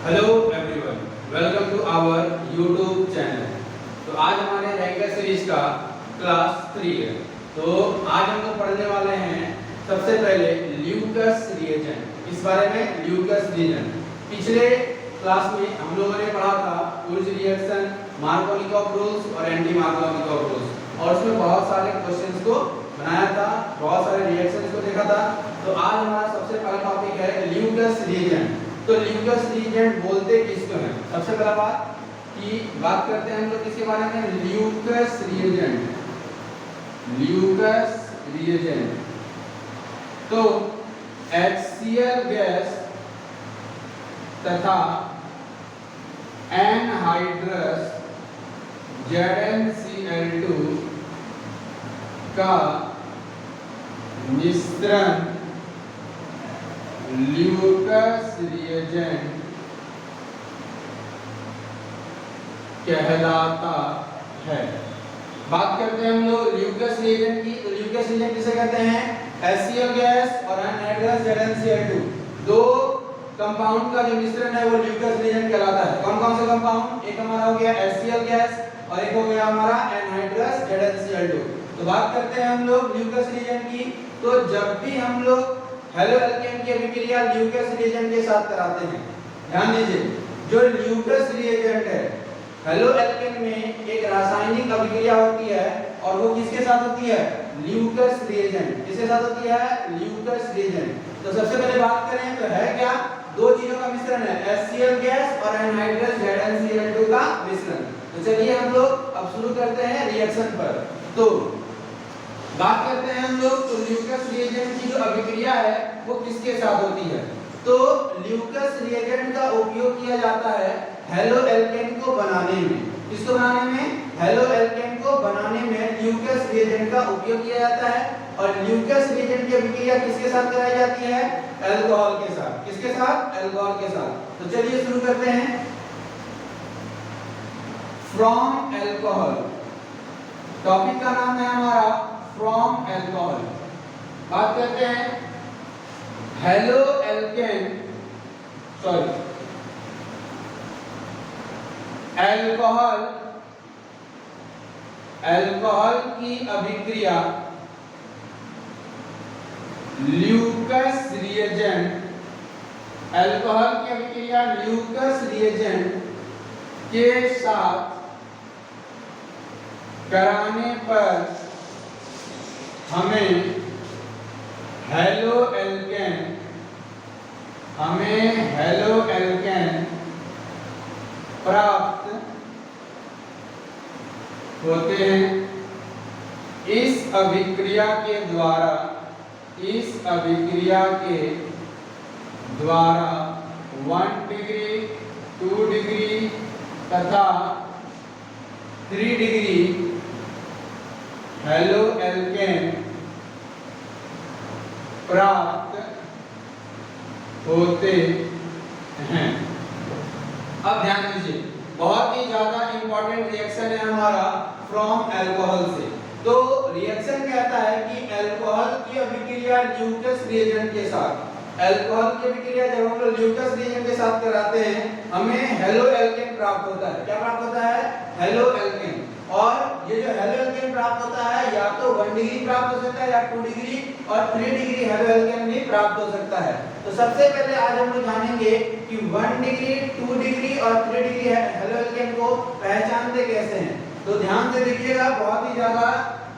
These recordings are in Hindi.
Hello everyone, welcome to our YouTube channel. तो आज हमारे रैंकर सीरीज का क्लास 3 है। तो आज हम लोग पढ़ने वाले हैं सबसे पहले ल्यूकस रिएजेंट। इस बारे में ल्यूकस रिएजेंट पिछले क्लास में हम लोगों ने पढ़ा था पुल्स रिएक्शन, मार्कोनिकॉफ रूल्स और एंटी मार्कोनिकॉफ रूल्स, और उसमें बहुत सारे क्वेश्चंस को बनाया था, बहुत सारे रिएक्शंस को देखा था। तो आज हमारा सबसे पहला टॉपिक है ल्यूकस रिएजेंट। तो ल्यूकस रिएजेंट बोलते किसको हैं? सबसे पहला बात करते हैं हम लोग किसके बारे में? Lucas reagent. ल्यूकस रिएजेंट तो HCl गैस तथा एनहाइड्रस ZnCl2 का मिश्रण ल्यूकस रिएजेंट कहलाता है। बात करते हैं हम लोग ल्यूकस रिएजेंट की। तो ल्यूकस रिएजेंट किसे कहते हैं? HCl गैस और एनहाइड्रस ZnCl2 दो कंपाउंड का जो मिश्रण है वो ल्यूकस रिएजेंट कहलाता है। कौन कौन से कंपाउंड? एक हमारा हो गया HCl गैस और एक हो गया हमारा एनहाइड्रस ZnCl2। तो बात करते हैं हम लोग ल्यूकस रिएजेंट की। तो जब भी हम लोग हेलो एल्केन की अभिक्रिया ल्यूकस रिएजेंट के साथ कराते हैं, ध्यान दीजिए, जो ल्यूकस रिएजेंट है हेलो एल्केन में एक रासायनिक अभिक्रिया होती है और वो किसके साथ होती है? Lucas reagent. किसके साथ होती है? Lucas reagent. तो सबसे पहले बात करें तो है क्या? दो चीजों का मिश्रण है, HCl गैस और एनहाइड्रस ZnCl2 का मिश्रण। तो चलिए हम लोग अब शुरू करते हैं रिएक्शन पर। तो बात करते हैं हम लोग तो ल्यूकस रिएजेंट की जो अभिक्रिया है वो किसके साथ होती है? तो ल्यूकस रिएजेंट का उपयोग किया जाता है हेलो एल्केन को बनाने में। किसको बनाने में? हेलो एल्केन को बनाने में ल्यूकस रिएजेंट का उपयोग किया जाता है। और ल्यूकस रिएजेंट की अभिक्रिया किसके साथ कराई जाती है? अल्कोहल के साथ। किसके साथ? अल्कोहल के साथ। तो चलिए शुरू करते हैं। फ्रॉम अल्कोहल, टॉपिक का नाम है हमारा फ्रॉम अल्कोहल। बात करते हैं हेलो एल्केन अल्कोहल की अभिक्रिया ल्यूकस रिएजेंट, अल्कोहल की अभिक्रिया ल्यूकस रिएजेंट के साथ कराने पर हमें हेलो एल्केन प्राप्त होते हैं। इस अभिक्रिया के द्वारा 1 डिग्री, 2 डिग्री तथा 3 डिग्री हेलो एल्केन प्राप्त होते हैं। अब ध्यान दीजिए, बहुत ही ज्यादा इंपॉर्टेंट रिएक्शन है हमारा फ्रॉम अल्कोहल से। तो रिएक्शन कहता है कि अल्कोहल की अभिक्रिया ल्यूकस रिएजेंट के साथ, अल्कोहल की अभिक्रिया जब हम लोग ल्यूकस रिएजेंट के साथ कराते हैं हमें हेलो एल्केन प्राप्त होता है। क्या प्राप्त होता है? Halo alkane. और ये जो हेलो एल्केन प्राप्त होता है या तो 1 डिग्री प्राप्त हो सकता है या 2 डिग्री और 3 डिग्री हेलो एल्केन भी प्राप्त हो सकता है। तो सबसे पहले आज हम लोग जानेंगे कि 1 डिग्री, 2 डिग्री और 3 डिग्री हेलो एल्केन को पहचानते कैसे हैं। तो ध्यान से देखिएगा, बहुत ही ज्यादा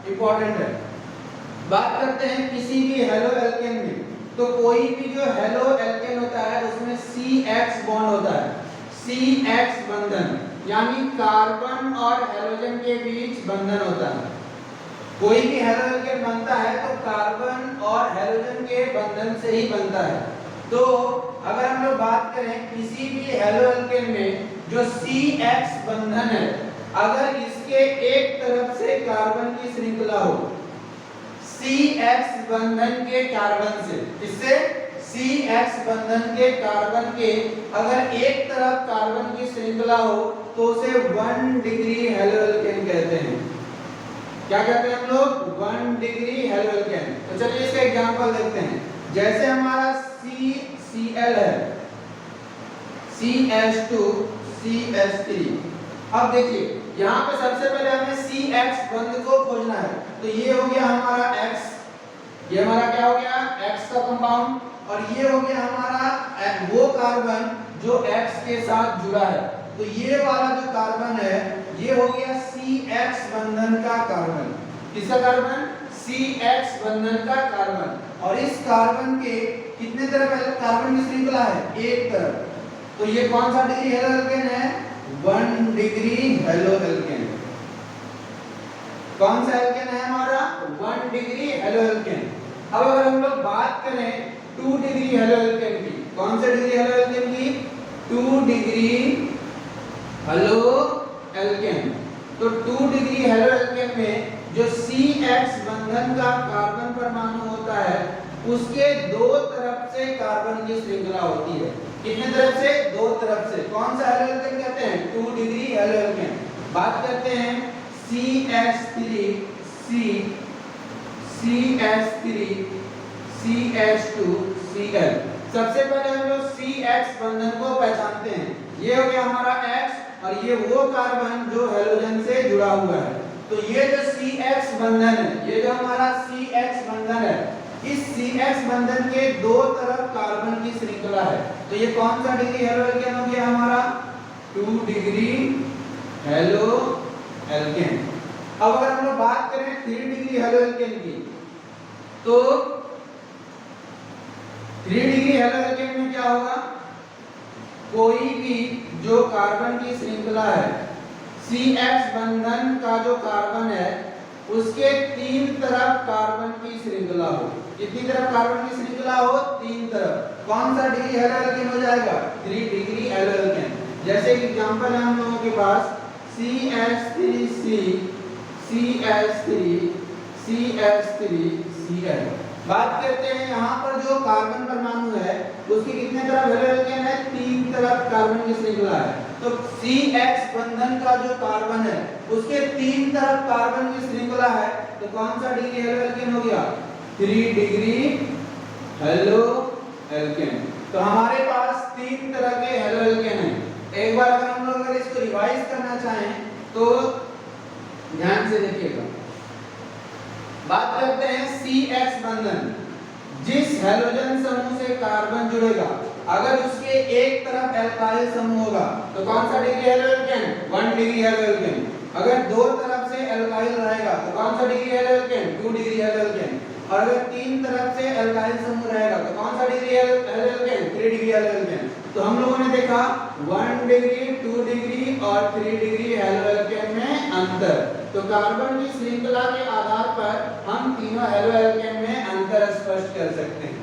इंपॉर्टेंट है। बात करते हैं किसी भी हेलो एल्केन में, तो कोई भी जो हेलो एल्केन होता है उसमें CX बॉन्ड होता है। CX बंधन यानी कार्बन और हेलोजन के बीच बंधन होता है। कोई भी हेलो एल्केन बनता है तो कार्बन और हेलोजन के बंधन से ही बनता है। तो अगर हम लोग बात करें किसी भी हेलो एल्केन में जो CX बंधन है, अगर इसके एक तरफ से कार्बन की श्रृंखला हो, CX बंधन के कार्बन से, इससे CX बंधन के कार्बन के अगर एक तरफ कार्बन की श्रृंखला हो तो उसे 1 डिग्री हेलो एल्केन कहते हैं। क्या कहते हैं हम लोग? 1 डिग्री हेलो एल्केन। तो चलिए इसका एग्जांपल देखते हैं। जैसे हमारा CCl है, CH2CH3। अब देखिए यहाँ पे सबसे पहले हमें CX बंध को खोजना है, तो ये हो गया हमारा X, ये हमारा क्या हो गया X का कंपाउंड, और ये हो गया हमारा वो कार्बन जो X के साथ जुड़ा है। तो ये वाला जो कार्बन है ये हो गया CX बंधन का कार्बन। किसका कार्बन? CX बंधन का कार्बन। और इस कार्बन के कितने तरफ कार्बन की श्रृंखला है? एक तरफ। तो ये कौन सा डिग्री हेलो एल्केन है? 1 डिग्री हेलो एल्केन। कौन सा एल्केन है हमारा? 1 डिग्री हेलो एल्केन। अब अगर हम लोग बात करें 2 डिग्री हेलो एल्केन की, कौन सा डिग्री हेलो एल्केन की? 2 डिग्री हेलो एल्केन। तो 2 डिग्री हेलो एल्केन में जो CX बंधन का कार्बन परमाणु होता है उसके दो तरफ से कार्बन की श्रृंखला होती है। कितने तरफ से? दो तरफ से। कौन सा हेलो एल्केन कहते हैं? 2 डिग्री हेलो एल्केन। बात करते हैं CH3 CH2 Cl। सबसे पहले हम लोग CX बंधन को पहचानते हैं। ये हो गया हमारा X और ये वो कार्बन जो हेलोजन से जुड़ा हुआ है। तो ये जो CX बंधन है, ये जो हमारा CX बंधन है, इस CX बंधन के दो तरफ कार्बन की श्रृंखला है। तो ये कौन सा डिग्री हेलो एल्केन हो गया हमारा? 2 डिग्री हेलो एल्केन। अब अगर हम लोग बात करें 3 डिग्री हेलो एल्केन की, तो 3 डिग्री हेलो एल्केन में क्या होगा? कोई भी जो कार्बन की श्रृंखला है, CX बंधन का जो कार्बन है उसके 3 तरफ कार्बन की श्रृंखला हो। कितनी तरफ कार्बन की श्रृंखला हो? 3 तरफ। कौन सा डिग्री हेलो एल्केन हो जाएगा? 3 डिग्री हेलो एल्केन। जैसे एग्जांपल है हम लोगों के पास CH3C CH3 CH3Cl। बात करते हैं यहाँ पर जो कार्बन परमाणु है उसकी कितने तरफ हेलो एल्केन है? 3 तरफ कार्बन की श्रृंखला है। तो CX बंधन का जो कार्बन है उसके 3 तरफ कार्बन की श्रृंखला है, तो कौन सा डिग्री हेलो एल्केन हो गया? 3 डिग्री हेलो एल्केन। तो हमारे पास 3 तरह के हेलो एल्केन हैं। एक बार अगर हम लोग इसको रिवाइज करना चाहें तो ध्यान से देखिएगा। बात करते हैं CX बंधन। जिस हेलोजन समूह से कार्बन जुड़ेगा अगर उसके एक तरफ एल्काइल समूह होगा तो कौन सा degree halo alkane? 1 degree halo alkane. अगर दो तरफ से एल्काइल रहेगा तो कौन सा degree halo alkane? 2 degree halo alkane. और अगर 3 तरफ से एल्काइल समूह रहेगा तो कौन सा degree halo alkane? 3 degree halo alkane. तो हम लोगों ने देखा 1 डिग्री, 2 डिग्री और 3 डिग्री हेलो एल्केन में अंतर। तो कार्बन की श्रृंखला के आधार पर हम तीनों हेलो एल्केन में अंतर स्पष्ट कर सकते हैं।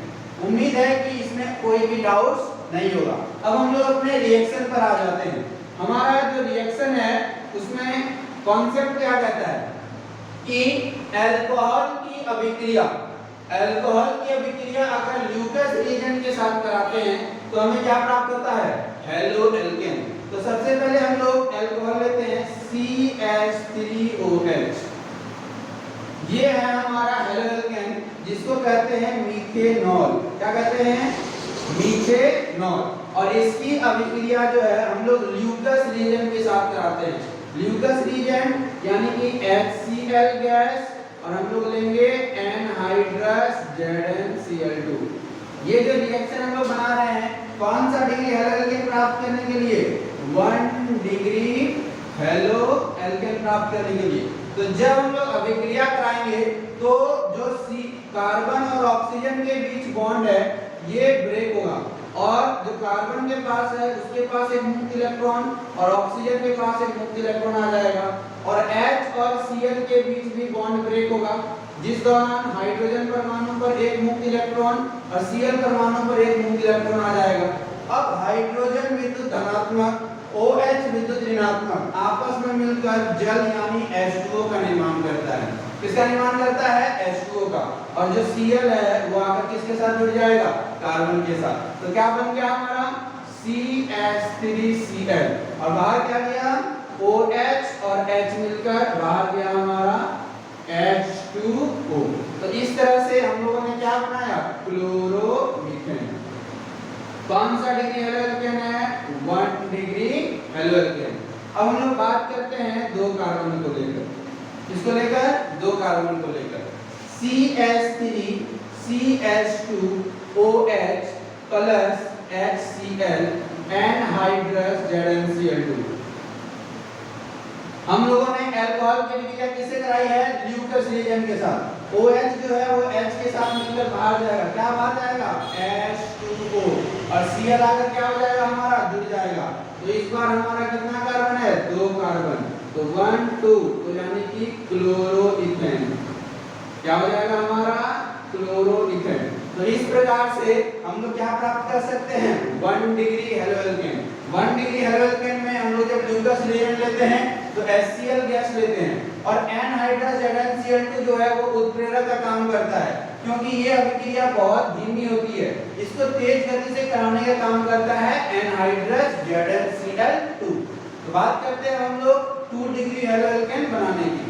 उम्मीद है कि इसमें कोई भी डाउट्स नहीं होगा। अब हम लोग अपने रिएक्शन पर आ जाते हैं। हमारा जो रिएक्शन है उसमें कॉन्सेप्ट क्या कहता है कि अल्कोहल की अभिक्रिया अगर ल्यूकस रिएजेंट के साथ कराते हैं तो हमें क्या प्राप्त होता है? Halo alkane. तो सबसे पहले हम लोग अल्कोहल लेते हैं CH3OH। ये है हमारा हेलो एल्केन जिसको कहते हैं मीथेनॉल। क्या कहते हैं? मीथेनॉल। और इसकी अभिक्रिया जो है हम लोग ल्यूकस रिएजेंट के साथ कराते हैं। ल्यूकस रिएजेंट यानी कि HCl गैस और हम लोग लेंगे एनहाइड्रस ZnCl2। ये जो रिएक्शन हम लोग बना रहे हैं कौन सा डिग्री हेलो एल्केन प्राप्त करने के लिए? 1 डिग्री हेलो एल्केन प्राप्त करने के लिए। तो जब हम लोग अभिक्रिया कराएंगे तो जो कार्बन और ऑक्सीजन के बीच बॉन्ड है ये ब्रेक होगा और जो कार्बन के पास है उसके पास एक मुक्त इलेक्ट्रॉन और ऑक्सीजन के पास एक मुक्त इलेक्ट्रॉन आ जाएगा और H और Cl के बीच भी बॉन्ड ब्रेक होगा, जिस दौरान हाइड्रोजन परमाणु पर एक मुक्त इलेक्ट्रॉन और Cl परमाणु पर एक मुक्त इलेक्ट्रॉन आ जाएगा। अब हाइड्रोजन विद्युत धनात्मक OH विद्युत ऋणात्मक आपस में मिलकर जल यानी H2O का निर्माण करता है। किसका निर्माण करता है? H2O का। और जो Cl है वो आकर किसके साथ जुड़ जाएगा? कार्बन के साथ। तो क्या बन गया हमारा? CH3Cl। और बाहर क्या गया? OH और H मिलकर बाहर गया हमारा H2O। तो इस तरह से हम लोगों ने क्या बनाया? क्लोरोमीथेन। कौन सा डिग्री हेलो एल्केन है? कार्बन को लेकर। CH3 CH2OH plus HCl anhydrous ZnCl2। हम लोगों ने अल्कोहल की अभिक्रिया किससे कराई है? ल्यूकस रिएजेंट के साथ। OH जो है वो H के साथ मिलकर बाहर जाएगा। क्या बाहर जाएगा? H2O। और Cl आकर क्या हो जाएगा? हमारा जुड़ जाएगा। तो इस बार हमारा कितना कार्बन है? 2 कार्बन। तो 1 2 तो यानी कि क्लोरोइथेन। क्या हो जाएगा हमारा? क्लोरोइथेन। तो इस प्रकार से हम लोग क्या प्राप्त कर सकते हैं? 1 डिग्री हेलोएल्केन। 1 डिग्री हेलोएल्केन में हम लोग जब ल्यूकस रिएजेंट लेते हैं तो HCl गैस लेते हैं और एनहाइड्रस ZnCl2 जो है वो उत्प्रेरक का काम करता है, क्योंकि ये अभिक्रिया बहुत धीमी होती है। इसको तेज गति से कराने का काम करता है एनहाइड्रस ZnCl2। तो बात करते हैं हम लोग 2 डिग्री हेलोएल्केन बनाने की।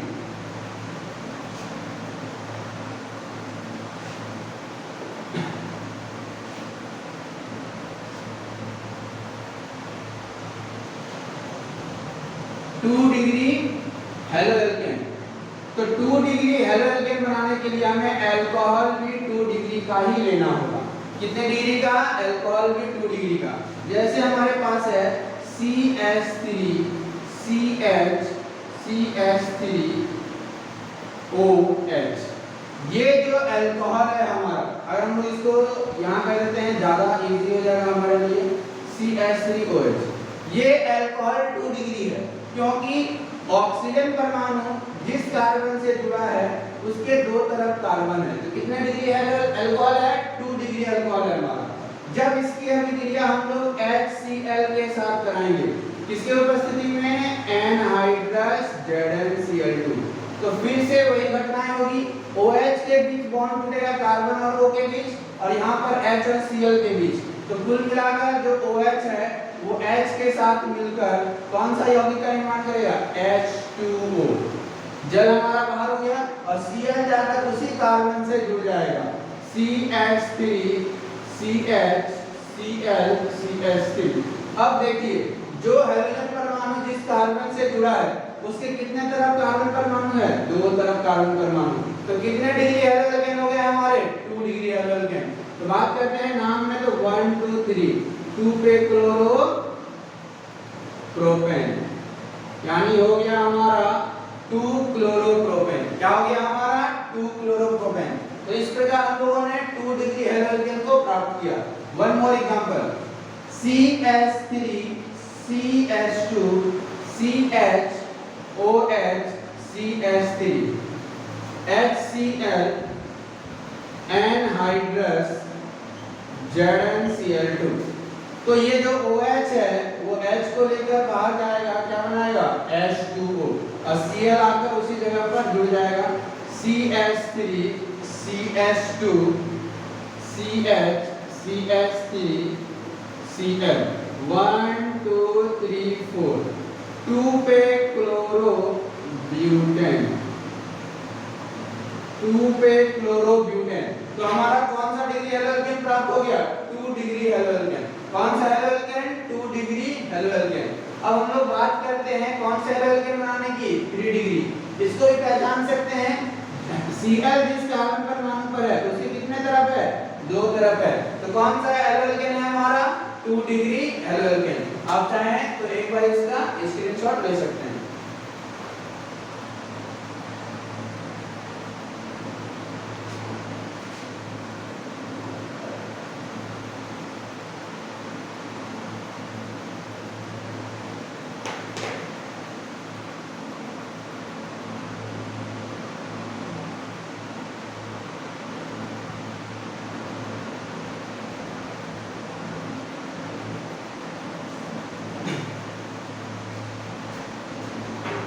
तो 2 डिग्री हेलोएल्केन बनाने के लिए हमें अल्कोहल भी 2 डिग्री का ही लेना होगा। कितने डिग्री का? अल्कोहल भी 2 डिग्री का। जैसे हमारे पास है CH3CH3OH। ये जो अल्कोहल है हमारा, अगर हम इसको यहाँ कर देते हैं ज्यादा इजी हो जाएगा हमारे लिए। CH3OH ये अल्कोहल 2 डिग्री है, क्योंकि ऑक्सीजन परमाणु जिस कार्बन से जुड़ा है उसके 2 तरफ कार्बन है। तो कितने डिग्री है अल्कोहल है? 2 डिग्री अल्कोहल है हमारा। जब इसकी अभिक्रिया हम लोग HCl के साथ कराएंगे, किसके उपस्थिति में? Anhydrous ZnCl2। तो फिर से वही घटनाएं होगी। OH के बीच बॉन्ड टूटेगा कार्बन और O के बीच, और यहाँ पर H और Cl के बीच। तो कुल मिलाकर जो OH है वो H के साथ मिलकर कौन सा यौगिक का निर्माण करेगा? H2O। जल हमारा बाहर हो गया और Cl जाकर उसी कार्बन से जुड़ जाएगा। CH3 CH Cl CH3। अब देखिए जो हाइड्रोजन परमाणु जिस कार्बन से जुड़ा है उसके कितने तरफ कार्बन परमाणु है? 2 तरफ कार्बन परमाणु। तो कितने डिग्री हेलोएल्केन हो गए हमारे? 2 डिग्री हेलोएल्केन। तो बात करते हैं नाम में, तो 1 2 3 2 पे क्लोरोप्रोपेन, यानी हो गया हमारा 2 क्लोरोप्रोपेन। क्या हो गया हमारा? 2 क्लोरोप्रोपेन। तो इस प्रकार हम लोगों ने 2 डिग्री हेलोएल्केन को प्राप्त किया। One more example, CH3 CH2 CHOH CH3 HCl anhydrous ZnCl2। तो ये जो OH है वो H को लेकर बाहर जाएगा, क्या बनाएगा? H2O। और Cl आकर उसी जगह पर जुड़ जाएगा। CH3 CH2 CH CH3 Cl 1 2 3 4 2 पे क्लोरोब्यूटेन, 2 पे क्लोरोब्यूटेन। तो हमारा कौन सा डिग्री हेलोएल्केन प्राप्त हो गया? 2 डिग्री हेलोएल्केन। कौन सा हेलोएल्केन? 2 degree haloalkane. अब हम लोग बात करते हैं कौन सा हेलोएल्केन बनाने की? 3 डिग्री। इसको भी पहचान सकते हैं। Cl जिस कार्बन परमाणु पर है उसके कितने तरफ है? 2 तरफ है। तो कौन सा हेलोएल्केन है हमारा? 2 डिग्री हेलोएल्केन। आप चाहें तो एक बार इसका स्क्रीनशॉट ले सकते हैं।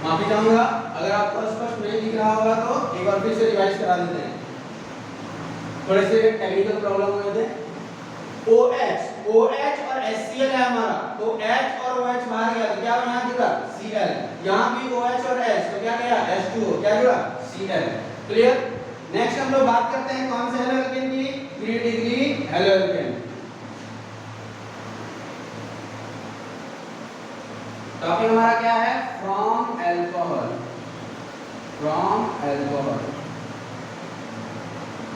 माफी चाहूंगा अगर आपको स्पष्ट नहीं दिख रहा होगा तो एक बार फिर से रिवाइज करा देते हैं। थोड़े से टेक्निकल प्रॉब्लम हुए थे। OH और HCl है हमारा, तो H और OH बाहर गया तो क्या यहाँ जुड़ा? Cl। यहाँ भी OH और H तो क्या गया? H2O। क्या जुड़ा? Cl। क्लियर? नेक्स्ट हम लोग बात करते हैं कौन से हेलोएल्केन की? 3 डिग्री हेलोएल्केन। टॉपिक हमारा क्या है? From alcohol.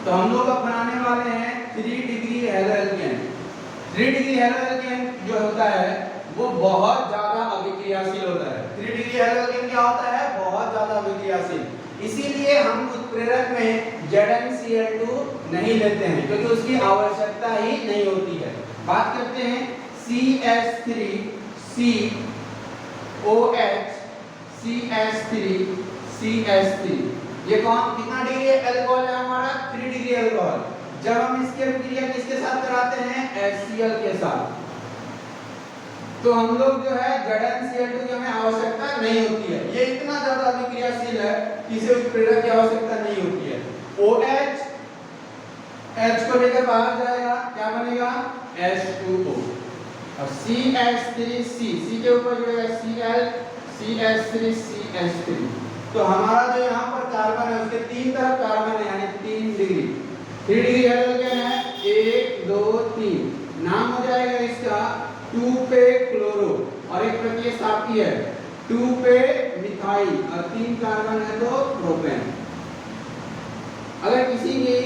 तो हम लोग अब बनाने वाले हैं 3 degree halo alkane. 3 degree halo alkane जो होता है वो बहुत ज्यादा अभिक्रियाशील होता है। 3 डिग्री हेलो एल्केन क्या होता है? बहुत ज्यादा अभिक्रियाशील। इसीलिए हम उत्प्रेरक में ZnCl2 नहीं लेते हैं क्योंकि उसकी आवश्यकता ही नहीं होती है। बात करते हैं CH3 COH CH3 ये कौन कितना डिग्री अल्कोहल है हमारा? 3 डिग्री अल्कोहल। जब हम इसके क्रिया किसके साथ कराते हैं? HCl के साथ। तो हम लोग जो है ZnCl2 की हमें आवश्यकता नहीं होती है। ये इतना ज्यादा अभिक्रियाशील है कि इसे उत्प्रेरक की आवश्यकता नहीं होती है। OH H को लेकर बाहर जाएगा, क्या बनेगा? H2O। और CH3C के ऊपर जो है Cl CH3 CH3। तो हमारा जो यहाँ पर कार्बन है उसके 3 तरफ कार्बन है यानी 3 डिग्री। 3 डिग्री एल्केन है 1 2 3। नाम हो जाएगा इसका 2पे क्लोरो और एक प्रतिस्थापी है 2पे मिथाइल और 3 कार्बन है तो प्रोपेन। अगर किसी भी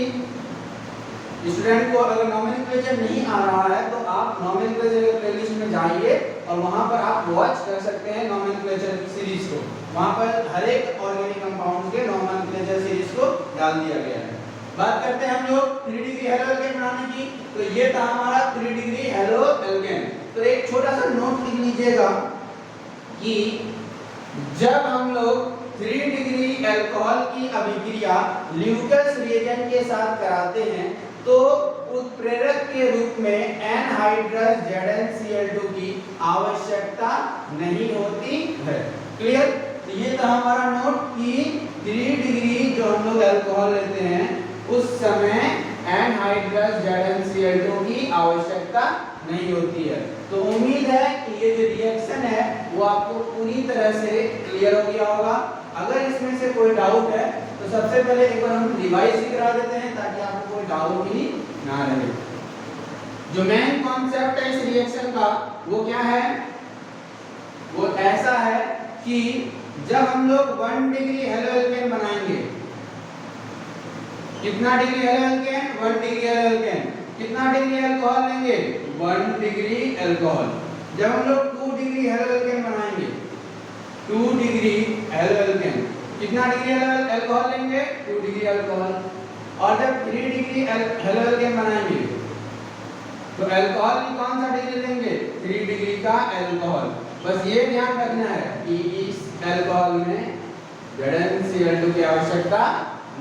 स्टूडेंट को अगर नोमेनक्लेचर नहीं आ रहा है तो आप नोमेनक्लेचर के प्लेलिस्ट में जाइए और वहां पर आप वॉच कर सकते हैं नोमेनक्लेचर सीरीज को। वहां पर हर एक ऑर्गेनिक कंपाउंड के नोमेनक्लेचर सीरीज को डाल दिया गया है। बात करते हैं हम लोग 3 डिग्री हेलो एल्केन बनाने की। तो ये था हमारा 3 डिग्री हेलो एल्केन। तो एक छोटा सा नोट लिख लीजिएगा कि जब हम लोग 3 डिग्री अल्कोहल की अभिक्रिया ल्यूकस रिएजेंट के साथ कराते हैं तो उत्प्रेरक के रूप में एनहाइड्रस ZnCl2 की आवश्यकता नहीं होती है। क्लियर? तो ये था हमारा नोट कि 3 डिग्री जो हम लोग अल्कोहल लेते हैं उस समय एनहाइड्रस ZnCl2 की आवश्यकता नहीं होती है। तो उम्मीद है कि ये जो रिएक्शन है वो आपको पूरी तरह से क्लियर हो गया होगा। अगर इसमें से कोई डाउट है तो सबसे पहले एक बार हम रिवाइज ही करा देते हैं ताकि आपको कोई डाउट ही ना रहे। जो मेन कॉन्सेप्ट है इस रिएक्शन का वो क्या है? वो ऐसा है कि जब हम लोग 1 डिग्री हेलो एल्केन बनाएंगे, कितना degree halo alkane? 1 degree halo alkane. कितना डिग्री अल्कोहल लेंगे? 1 डिग्री अल्कोहल। जब हम लोग 2 डिग्री हेलो एल्केन बनाएंगे, 2 डिग्री हेलो एल्केन, कितना डिग्री अल्कोहल लेंगे? 2 डिग्री अल्कोहल। और जब 3 डिग्री हेलो एल्केन बनाएंगे तो अल्कोहल की कौन सा डिग्री लेंगे? 3 डिग्री का अल्कोहल। बस ये ध्यान रखना है कि इस अल्कोहल में ZnCl2 की आवश्यकता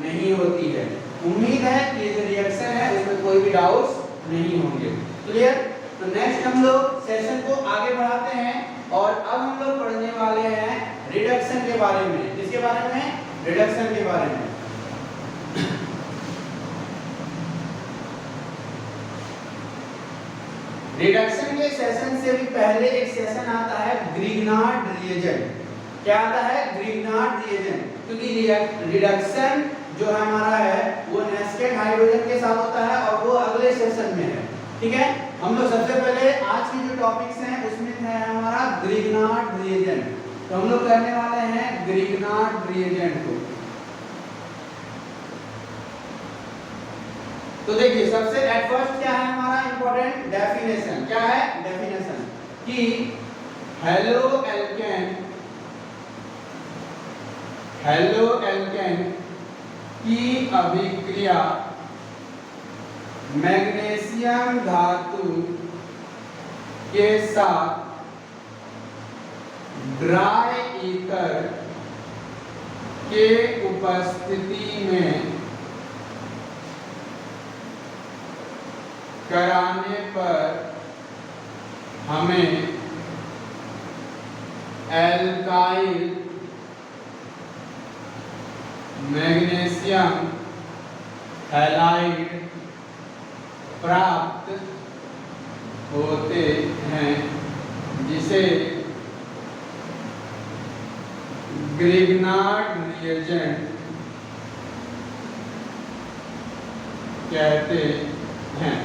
नहीं होती है। उम्मीद है कि ये जो रिएक्शन है उसमें कोई भी डाउट्स नहीं होंगे। क्लियर? तो नेक्स्ट हम लोग सेशन को आगे बढ़ाते हैं और अब हम लोग पढ़ने वाले हैं रिडक्शन के बारे में। किसके बारे में? रिडक्शन के बारे में। रिडक्शन के सेशन से भी पहले एक सेशन आता है ग्रिग्नार्ड रिएजेंट। क्या आता है? Grignard reagent. क्योंकि रिडक्शन जो हमारा है वो नेस्केड हाइड्रोजन के साथ होता है और वो अगले सेशन में है। ठीक है? हम लोग सबसे पहले आज की जो टॉपिक्स हैं उसमें है हमारा ग्रिग्नार्ड रिएजेंट। तो हम लोग करने वाले हैं ग्रिग्नार्ड रिएजेंट को। तो देखिए सबसे एट फर्स्ट क्या है हमारा इंपॉर्टेंट डेफिनेशन? क्या है डेफिनेशन? कि हेलो एल्केन की अभिक्रिया मैग्नीशियम धातु के साथ ड्राई ईथर के उपस्थिति में कराने पर हमें एल्काइल मैग्नीशियम हैलाइड प्राप्त होते हैं जिसे ग्रिग्नार्ड रिएजेंट कहते हैं।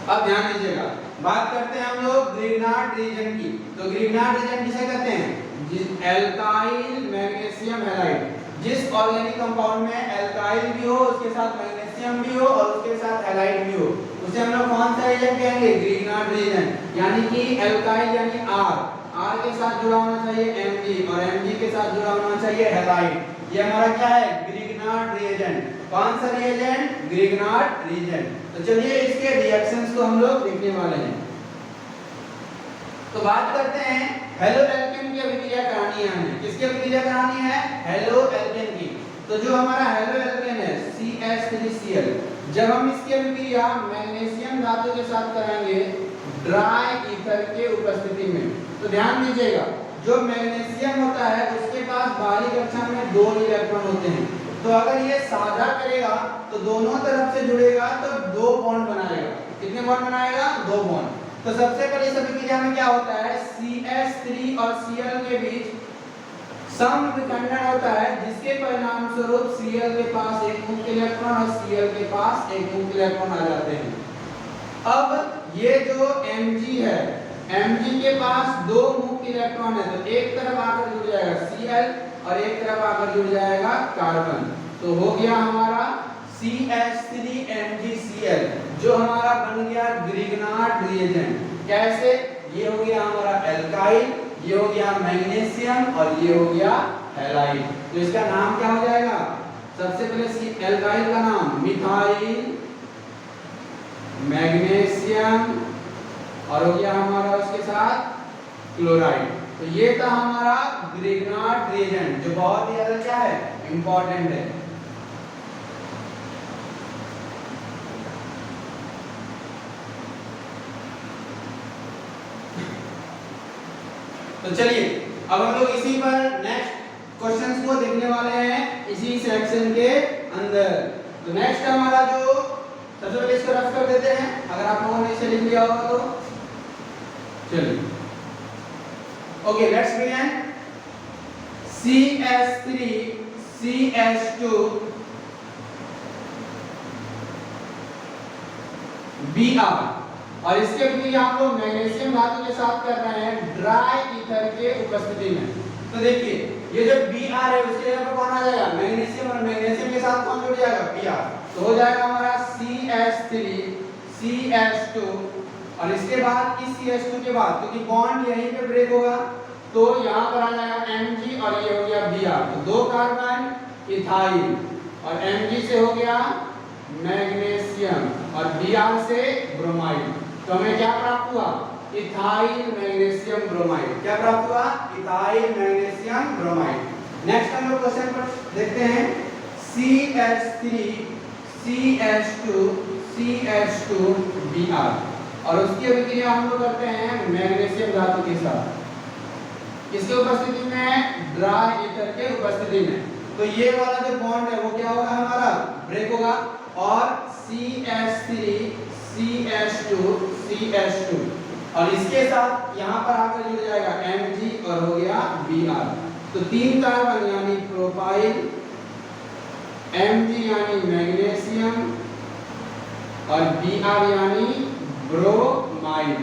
अब ध्यान दीजिएगा, बात करते हैं हम लोग ग्रिग्नार्ड रिएजेंट की। तो ग्रिग्नार्ड रिएजेंट किसे कहते हैं? जिस एल्काइल मैग्नीशियम हैलाइड, जिस ऑर्गेनिक कंपाउंड में एल्काइल भी हो उसके साथ मैग्नीशियम मैग्नीशियम भी हो और उसके साथ हैलाइड भी हो, उसे हम लोग कौन सा रिएजेंट कहेंगे? Grignard reagent. यानी कि एल्काइल यानी आर के साथ जुड़ा होना चाहिए Mg और Mg के साथ जुड़ा होना चाहिए हैलाइड। ये हमारा क्या है? Grignard reagent. कौन सा रिएजेंट? Grignard reagent. तो चलिए इसके रिएक्शंस को हम लोग देखने वाले हैं। तो बात करते हैं हेलो एल्केन की अभिक्रिया करानी है हमें। किसकी अभिक्रिया करानी है? हेलो एल्केन की। तो जो हमारा हेलो एल्केन है CH3Cl, जब हम इसकी अभिक्रिया मैग्नीशियम धातु के साथ कराएंगे ड्राई ईथर के उपस्थिति में, तो ध्यान दीजिएगा जो मैग्नीशियम होता है उसके पास बाहरी कक्षा में 2 इलेक्ट्रॉन होते हैं। तो अगर ये साझा करेगा तो दोनों तरफ से जुड़ेगा तो 2 बॉन्ड बनाएगा। कितने बॉन्ड बनाएगा? 2 बॉन्ड। तो सबसे पहले इस अभिक्रिया में क्या होता है? CH3 और Cl के बीच समविखंडन होता है, जिसके परिणाम स्वरूप Cl के पास एक मुक्त इलेक्ट्रॉन और Cl के पास एक मुक्त इलेक्ट्रॉन आ जाते हैं। अब ये जो Mg है, Mg के पास 2 मुक्त इलेक्ट्रॉन है, तो एक तरफ आकर जुड़ जाएगा Cl और एक तरफ आकर जुड़ जाएगा कार्बन। तो हो गया हमारा CH3MgCl, जो हमारा बन गया ग्रिग्नार्ड रिएजेंट। कैसे? ये हो गया हमारा एल्काइल, ये हो गया मैग्नीशियम और ये हो गया हैलाइड। तो इसका नाम क्या हो जाएगा? सबसे पहले एल्काइल का नाम मिथाइल मैग्नीशियम और हो गया हमारा उसके साथ क्लोराइड। तो ये था हमारा ग्रिग्नार्ड रिएजेंट, जो बहुत ही ज्यादा क्या है? इंपॉर्टेंट है। तो चलिए अब हम लोग इसी पर नेक्स्ट क्वेश्चंस को देखने वाले हैं इसी सेक्शन के अंदर। तो नेक्स्ट हमारा जो सबसे पहले इसको रफ कर देते हैं, अगर आप लोगों ने इसे लिख लिया होगा तो चलिए। Okay, let's begin. CH3 CH2 Br, और इसके भी हम लोग मैग्नीशियम धातु के साथ कर रहे हैं ड्राई ईथर के उपस्थिति में। तो देखिए ये जो Br है उसके जगह पर कौन आ जाएगा? मैग्नीशियम, और मैग्नीशियम के साथ कौन जुड़ जाएगा? Br। तो हो जाएगा हमारा CH3 CH2, और इसके बाद इस CH2 के बाद क्योंकि बॉन्ड यहीं पे ब्रेक होगा तो यहाँ पर आ जाएगा Mg और ये हो गया Br। तो 2 कार्बन इथाइल और Mg से हो गया मैग्नीशियम और Br से ब्रोमाइड। तो हमें क्या प्राप्त हुआ? Ethyl magnesium bromide. क्या प्राप्त हुआ? Ethyl magnesium bromide. नेक्स्ट हम लोग क्वेश्चन पर देखते हैं CH3 CH2 CH2 Br, और उसकी अभिक्रिया हम लोग करते हैं मैग्नीशियम धातु के साथ किसके उपस्थिति में? ड्राई ईथर के उपस्थिति में। तो ये वाला जो बॉन्ड है वो क्या होगा? हमारा ब्रेक होगा, और CH3 CH2 CH2, और इसके साथ यहाँ पर आकर जुड़ जाएगा Mg और हो गया Br। तो 3 कार्बन यानी प्रोपाइल, Mg यानी मैग्नीशियम और Br यानी ब्रोमाइड।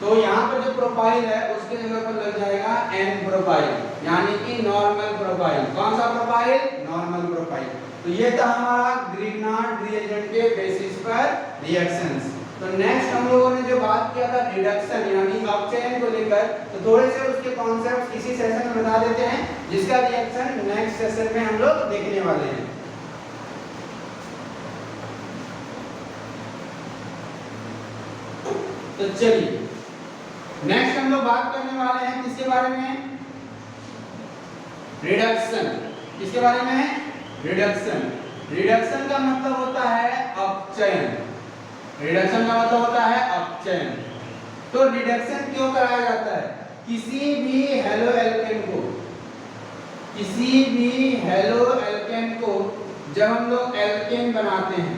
तो यहाँ पर जो प्रोपाइल है उसके जगह पर लग जाएगा N प्रोपाइल, यानी कि नॉर्मल प्रोपाइल। कौन सा प्रोपाइल? Normal propyl. तो ये था हमारा ग्रिग्नार्ड रिएजेंट के बेसिस पर रिएक्शंस। तो नेक्स्ट हम लोगों ने जो बात किया था रिडक्शन यानी अपचयन को लेकर, तो थोड़े से उसके कॉन्सेप्ट इसी सेशन में बता देते हैं, जिसका रिएक्शन नेक्स्ट सेशन में हम लोग देखने वाले हैं। तो चलिए नेक्स्ट हम लोग बात करने वाले हैं किसके बारे में? रिडक्शन। किसके बारे में? रिडक्शन। रिडक्शन का मतलब होता है अपचयन। रिडक्शन का मतलब होता है अपचयन। तो रिडक्शन क्यों कराया जाता है? किसी भी हेलो एल्केन को जब हम लोग एल्केन बनाते हैं,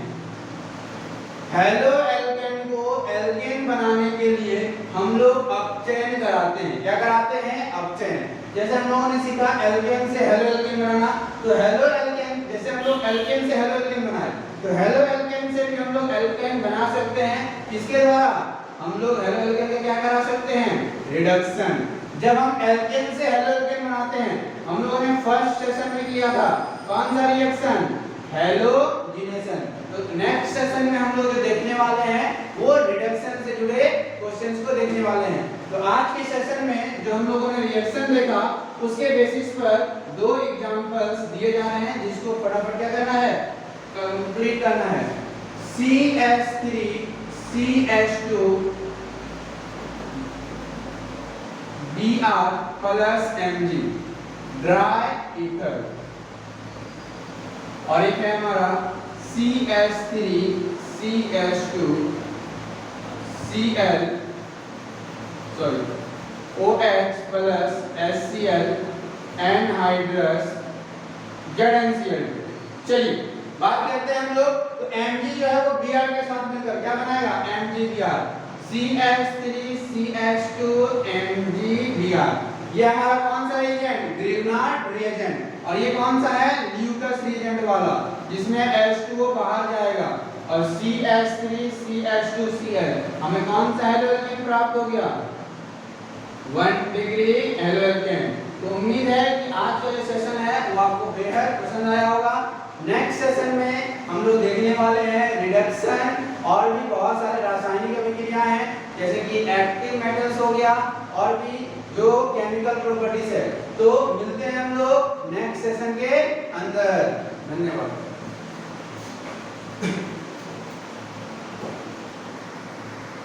हेलो एल्केन को एल्केन बनाने के लिए हम लोग अपचयन कराते हैं। क्या कराते हैं? अपचयन। जैसे हम लोगों ने सीखा एल्केन से हेलो एल्केन बनाना, तो हेलो एल्केन जैसे हम लोग एल्केन से हेलो एल्केन बनाए, तो हेलो एल्केन से भी हम लोग एल्केन बना सकते हैं। किसके द्वारा? हम लोग हेलो एल्केन का क्या करा सकते हैं? रिडक्शन। जब हम एल्केन से हेलो एल्केन बनाते हैं, हम लोगों ने फर्स्ट सेशन में किया था कौन सा रिएक्शन? हैलोजिनेशन। तो नेक्स्ट सेशन में हम लोग जो देखने वाले हैं वो रिडक्शन से जुड़े क्वेश्चंस को देखने वाले हैं। तो आज के सेशन में जो हम लोगों ने रिएक्शन देखा उसके बेसिस पर दो एग्जांपल्स दिए जा रहे हैं जिसको फटाफट क्या करना है, कंप्लीट करना है। CH3 CH2 Br plus Mg dry ether, और एक है हमारा CH3 CH2 Cl OH plus HCl anhydrous ZnCl। चलिए बात करते हैं हम लोग। तो Mg जो है वो Br के साथ मिलकर क्या बनाएगा, MgBr। CH3 CH2 MgBr, ये हमारा कौन सा रिएजेंट, ग्रिग्नार्ड रिएजेंट, और ये कौन सा है, ल्यूकस रिएजेंट वाला जिसमें H2O बाहर जाएगा। और CH3 CH2Cl हमें कौन सा हेलोजन प्राप्त हो गया, 1 डिग्री हेलोजन। तो उम्मीद है कि आज का जो सेशन है वो आपको बेहद पसंद आया होगा। नेक्स्ट सेशन में हम लोग देखने वाले हैं रिडक्शन और भी बहुत सारे रासायनिक अभिक्रियाएं हैं जैसे कि एक्टिव मेटल्स हो गया और भी जो केमिकल प्रॉपर्टीज है। तो मिलते हैं हम लोग नेक्स्ट सेशन के अंदर। धन्यवाद।